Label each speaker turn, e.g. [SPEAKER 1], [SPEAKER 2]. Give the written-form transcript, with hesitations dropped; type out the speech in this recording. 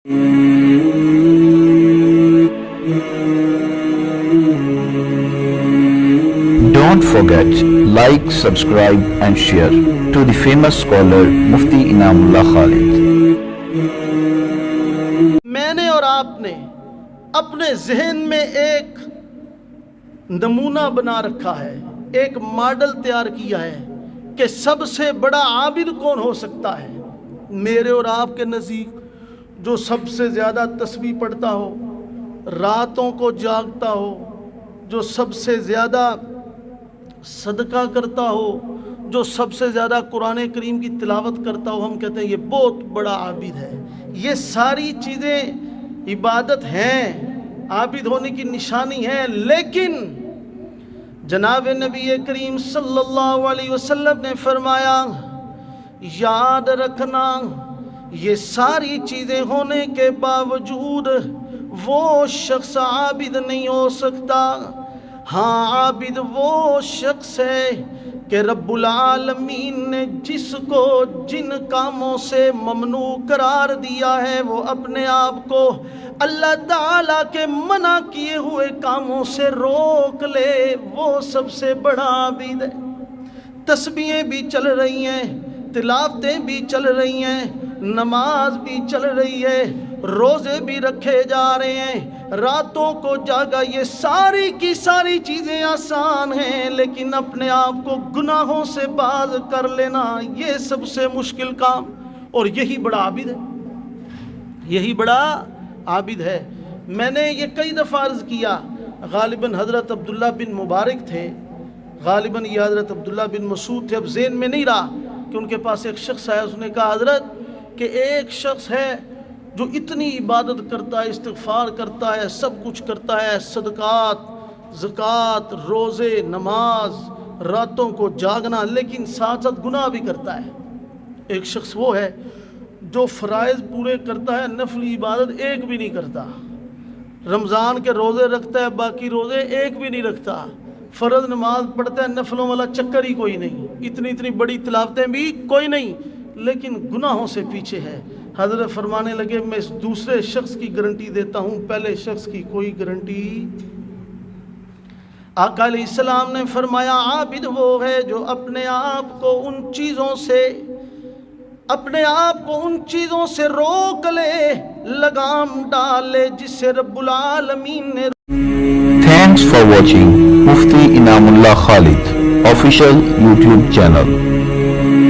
[SPEAKER 1] Don't forget, like, subscribe and share to the famous scholar Mufti Inamullah Khalid.
[SPEAKER 2] मैंने और आपने अपने जहन में एक नमूना बना रखा है, एक मॉडल तैयार किया है कि सबसे बड़ा आबिद कौन हो सकता है। मेरे और आपके नज़दीक जो सबसे ज़्यादा तस्बीह पढ़ता हो, रातों को जागता हो, जो सबसे ज़्यादा सदका करता हो, जो सबसे ज़्यादा कुरान करीम की तिलावत करता हो, हम कहते हैं ये बहुत बड़ा आबिद है। ये सारी चीज़ें इबादत हैं, आबिद होने की निशानी है। लेकिन जनाब नबी करीम सल्लल्लाहु अलैहि वसल्लम ने फरमाया, याद रखना ये सारी चीज़ें होने के बावजूद वो शख्स आबिद नहीं हो सकता। हाँ, आबिद वो शख्स है कि रब्बुल आलमीन ने जिसको जिन कामों से ममनू करार दिया है, वो अपने आप को अल्लाह ताला के मना किए हुए कामों से रोक ले, वो सबसे बड़ा आबिद है। तस्बीहें भी चल रही हैं, तिलावतें भी चल रही हैं, नमाज भी चल रही है, रोज़े भी रखे जा रहे हैं, रातों को जागा, ये सारी की सारी चीज़ें आसान हैं। लेकिन अपने आप को गुनाहों से बाज कर लेना ये सबसे मुश्किल काम, और यही बड़ा आबिद है, यही बड़ा आबिद है। मैंने ये कई दफ़ा अर्ज़ किया, गालिबन हज़रत अब्दुल्ला बिन मुबारक थे, गालिबन ये हज़रत अब्दुल्ला बिन मसूद थे, अब ज़हन में नहीं रहा कि उनके पास एक शख्स आया, उसने कहा हज़रत कि एक शख्स है जो इतनी इबादत करता है, इस्तिग़फ़ार करता है, सब कुछ करता है, सदक़ात, ज़कात, रोज़े, नमाज, रातों को जागना, लेकिन साथ साथ गुनाह भी करता है। एक शख्स वो है जो फ़राइज़ पूरे करता है, नफली इबादत एक भी नहीं करता, रमज़ान के रोज़े रखता है, बाकी रोज़े एक भी नहीं रखता, फ़र्ज़ नमाज पढ़ता है, नफलों वाला चक्कर ही कोई नहीं, इतनी इतनी बड़ी तिलावतें भी कोई नहीं, लेकिन गुनाहों से पीछे है। हज़रत फरमाने लगे, मैं इस दूसरे शख्स की गारंटी देता हूँ, पहले शख्स की कोई गारंटी। आका अलैहिस्सलाम ने फरमाया, आबिद वो है जो अपने आप को उन चीज़ों से रोक ले, लगाम डाले जिससे रब्बुल आलमीन ने।
[SPEAKER 1] Thanks for watching Mufti Inamullah Khalid official YouTube channel.